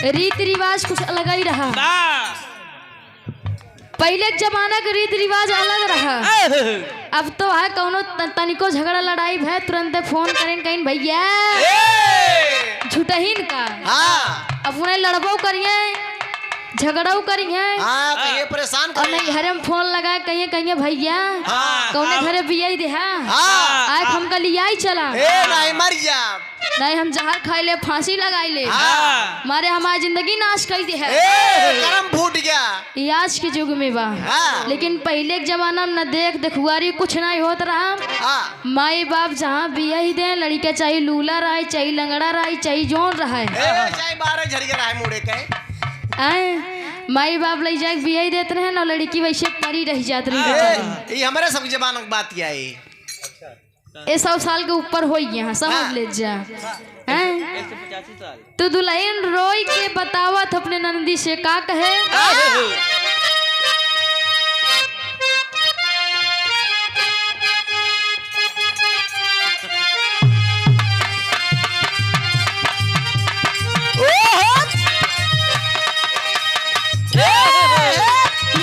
रीति रिवाज कुछ अलग ही रहा। पहले के जमाना के रीति रिवाज अलग रहा। अब तो है कौनो तनिको झगड़ा लड़ाई भय तुरंत फोन करें कहीं भैया झूठहीन का। अब उन्हें लड़बो करिए झगड़ाऊ करिए कहिए परेशान और नहीं घरे में फोन लगा कहिए कहिए भैया कौने घरे बिया दे आज हम कल आई चला नहीं मर जा नहीं हम जहर खाई ले फांसी लगाई ले मारे हमारी जिंदगी नाश कर दी है करम फूट गया आज के युग में बा। लेकिन पहले के जमाना में न देख देखुआरी कुछ नहीं होता रहा। माई बाप जहाँ बिया ही दे लड़का चाहे लूला रहा चाहे लंगड़ा रहा चाहे जोन रहा चाहे 12 झड़िया रहा मुड़े के माई बाप ले जाके बिया ही देते रहे ना लड़की वैसे परी रह जाती रही। ये हमारे सब जबान की बात क्या है ये 100 साल के ऊपर हो यहाँ समझ ले जा। तो दुल्हन रोई के बतावत अपने नंदी से का कहे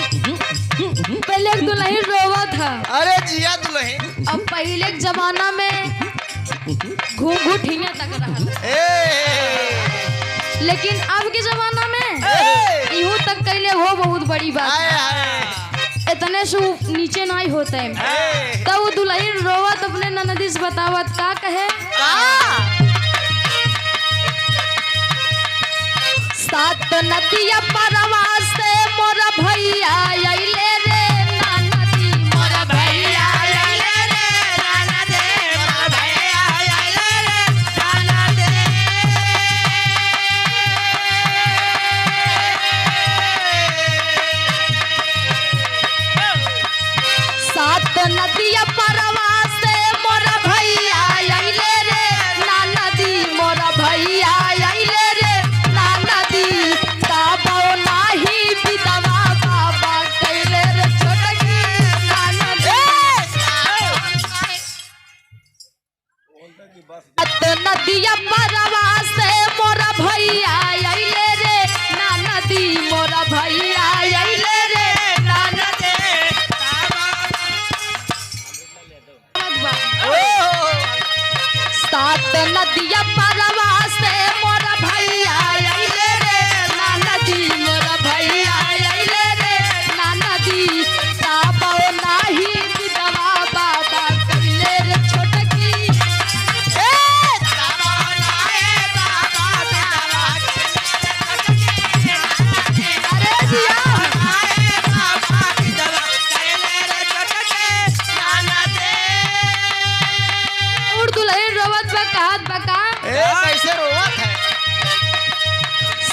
पहले एक दुल्हन रोवा था। अरे जिया दुल्हन अब पहले के जमाना में घूंघूठियां तक रहा लेकिन अब के जमाना में यूं तक कैले हो बहुत बड़ी बात इतने से नीचे नहीं होते तब वो दुल्हन रोवत अपने ननदी से बतावत का कहे सात नदिया परवा से मोर भैया आइले रे नदी मोर भैया आइले रे नदी मोर भैया आइले रे नदी सात नदिया परवा से मोर भैया आइले रे नदी मोर भैया आइले रे नदी काबो नाही बिदवा बाबा कैले रे छोटकी नदी नदिया परवा से मोर भैया आइले रे नदी मोर भैया आइले रे नदी सात नदिया परवा से मोर भैया आइले रे नदी मोर भैया आइले रे नदी काबो नाही बिदवा बाबा कैले रे छोटकी काबो नाही बाबा बिदवा अरे जिया बाबा बिदवा कैले रे छोटकी नदी और दुल्हन रोवत बा कहत बा का कैसे रोवत है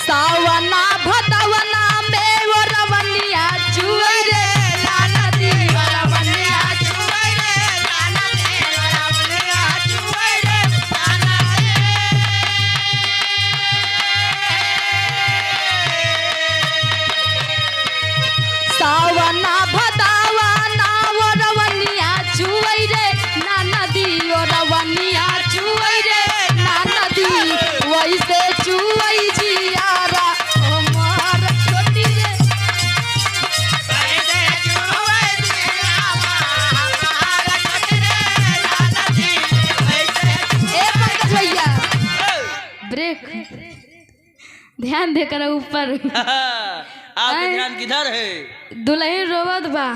सावना भदवना में वो रवनिया चुई रे नदी रवनिया चुई रे नदी रवनिया चुई रे सावना भदवना वो रवनिया चुई रे नदी वो रवनिया चुई रे नदी वैसे चुई जियारा हमार छोटी रे वैसे चुई जियारा हमार छोटी रे नदी वैसे ए पंकज भैया ब्रेक ध्यान देकर ऊपर आपका ध्यान किधर है दुल्हन रोवत बा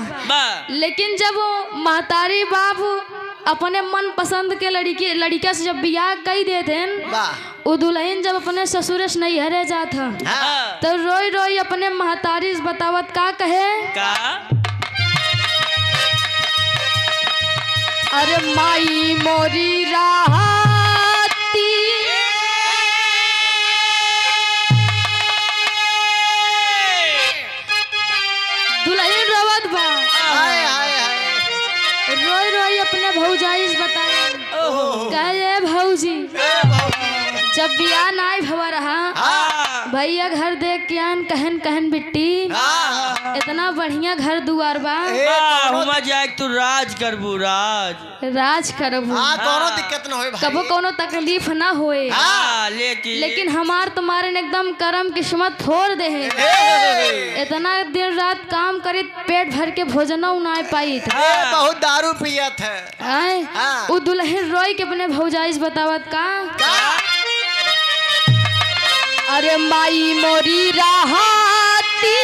लेकिन जब वो महतारी बाबू अपने मन पसंद के लड़का से जब बियाह कई देते वो दुल्हन जब अपने ससुर से नहीं हरे जाता तो रोई रोई अपने महतारी से बतावत का कहे का अरे माई मोरी राहती दुल्हन रोवत बा रोई रोई अपने भौजाई से बताए कहे भौजी जब बियाह नहीं भवा रहा भैया घर देख के आन कहन कहन बिट्टी इतना बढ़िया घर दुआर बा हुमा जाए तू राज करबू राज करबू कोनो दिक्कत ना होए भाई कबो कोनो तकलीफ ना होए लेकिन हमार तुम्हारे ने एकदम करम किस्मत फोड़ दे है इतना दिन रात काम करी पेट भर के भोजन ना पाई बहुत दारू पियत है वो दुल्हन रोई के अपने भौजाइश बतावत का अरे माई मोरी राहती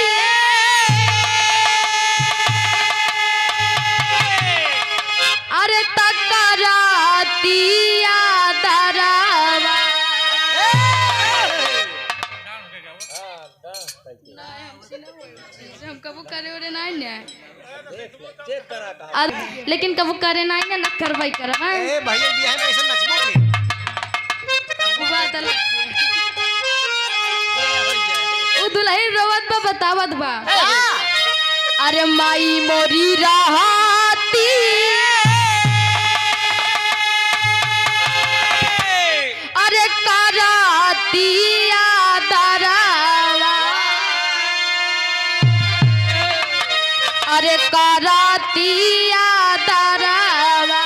अरे तकराती दरावा हम कबू करे ओरे नहीं लेकिन कबू करे नहीं ना करवाई करवा ए भैया बियाह में ऐसा नचबो उ दुल्हन रोवत बा बतावत बा अरे माई मोरी राहती अरे कराती दरावा अरे कराती दरावा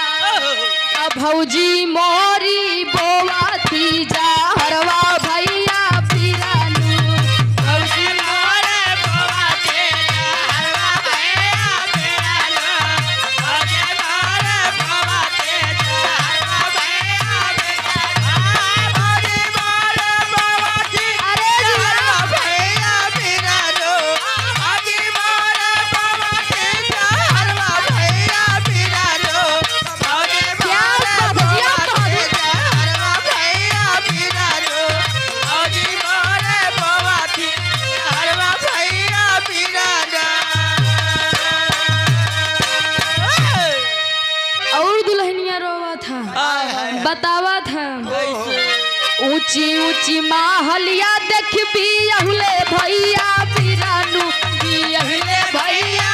भौजी मोरी बोवा थी जा हरवा भैया पिरानू भौजी मोरे बोवा थी जा हरवा भैया पिरानू भौजी मोरे बोवा थी जा हरवा भैया पिरानू भौजी मोरे बोवा थी अरे हरवा भैया पिरानू भौजी मोरे बोवा थी जा हरवा भैया पिरानू भौजी बतावा था ऊंची ऊंची महलिया देख बियहुले भैया पिरानू बियहुले भैया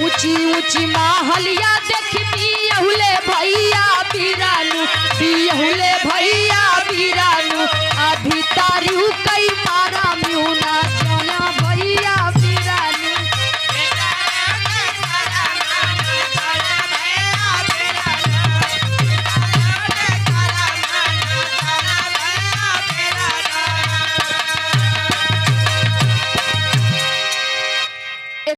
ऊंची ऊंची महलिया देख बियहुले भैया पिरानू बियहुले भैया पिरानू